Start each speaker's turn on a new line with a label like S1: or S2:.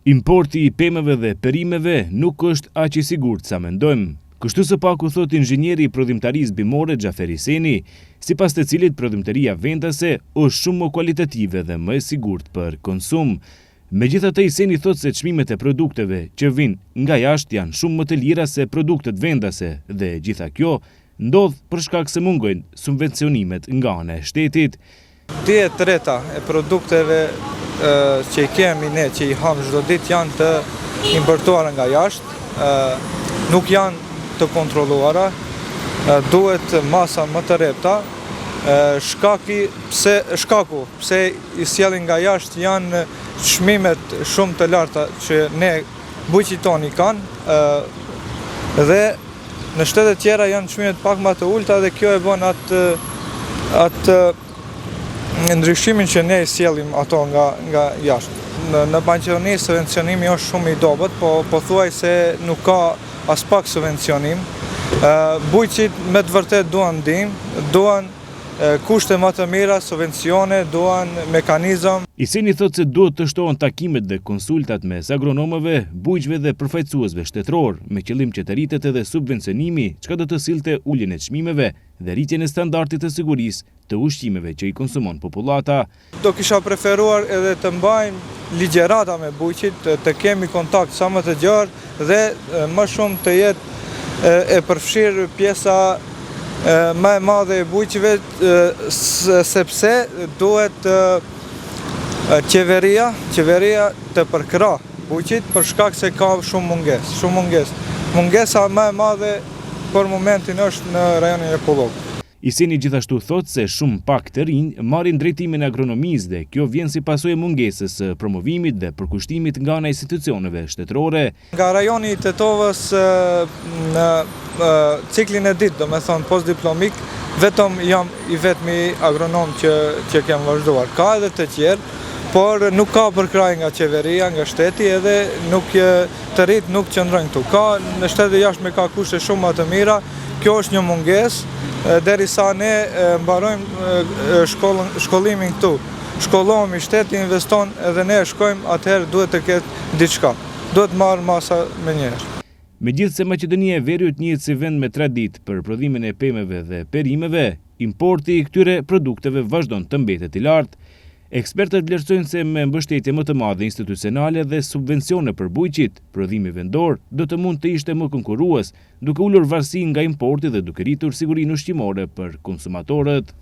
S1: Importi i pemëve dhe perimeve nuk është aq i sigurt sa mendojmë. Kështu së paku thot inxhinieri i prodhimtarisë bimore Xhafer Hiseni, sipas të cilit prodhimtaria vendase është shumë më kualitative dhe më e sigurt për konsum. Megjithatë, Hiseni thot se çmimet e produkteve që vijnë nga jashtë janë shumë më të lira se produktet vendase dhe gjitha kjo ndodh për shkak se mungojnë subvencionimet nga ana e shtetit.
S2: 2/3 e produkteve që i kemi ne, që i ham çdo ditë, janë të importuara nga jashtë, nuk janë të kontrolluara, duhet masa më të repta. Shkaku pse i sjellin nga jashtë janë çmimet shumë të larta që ne bujqit toni kanë, dhe në shtetet tjera janë çmimet pak më të ulta dhe kjo e bën atë ndryshimin që ne sjellim ato nga jashtë. Në Maqedoni subvencionimi është shumë i dobët, po pothuaj se nuk ka as pak subvencionim. Bujqit me të vërtet duan ndihmë, duan kushte më të mira, subvencione, duan mekanizëm.
S1: Hiseni thot se duhet të shtohen takimet dhe konsultat mes agronomëve, bujqve dhe përfaqësuesve shtetëror, me qëllim që të rritet edhe subvencionimi, çka do të sillte uljen e çmimeve dhe rritjen e standardit të sigurisë të ushqimeve që i konsumon popullata.
S2: Do kisha preferuar edhe të mbajmë ligjerata me bujqit, të kemi kontakt sa më të gjerë dhe më shumë të jetë e përfshirë pjesa më e madhe e bujqve, sepse duhet qeveria të përkra bujqit për shkak se ka shumë mungesë. Mungesa më e madhe për momentin është në rajonin e Pullokut.
S1: Hiseni gjithashtu thot se shumë pak të rinj marrin drejtimin e agronomisë dhe kjo vjen si pasojë e mungesës së promovimit dhe përkushtimit nga ana e institucioneve shtetërore.
S2: Nga rajoni i Tetovës në ciklin e ditë, domethënë postdiplomik, vetëm jam i vetmi agronom që kem vazhduar. Ka edhe të tjerë, por nuk ka përkraj nga qeveria, nga shteti, edhe të rritë nuk qëndrojnë këtu. Ka në shtetet jashtme ka kushte shumë më të mira, kjo është një mungesë, derisa ne mbarojmë shkollimin këtu. Shkollohemi, shteti investon edhe ne shkojmë, atëherë duhet të ketë diçka. Duhet marrë masa me njerë.
S1: Megjithse Maqedonia e Veriut njihet si vend me traditë për prodhimin e pemëve dhe perimeve, importi i këtyre produkteve vazhdon të mbetet i lartë. Ekspertët vlerësojnë se me mbështetje më të madhe institucionale dhe subvencione për bujqit, prodhimi vendor do të mund të ishte më konkurrues, duke ulur varësinë nga importi dhe duke rritur sigurinë ushqimore për konsumatorët.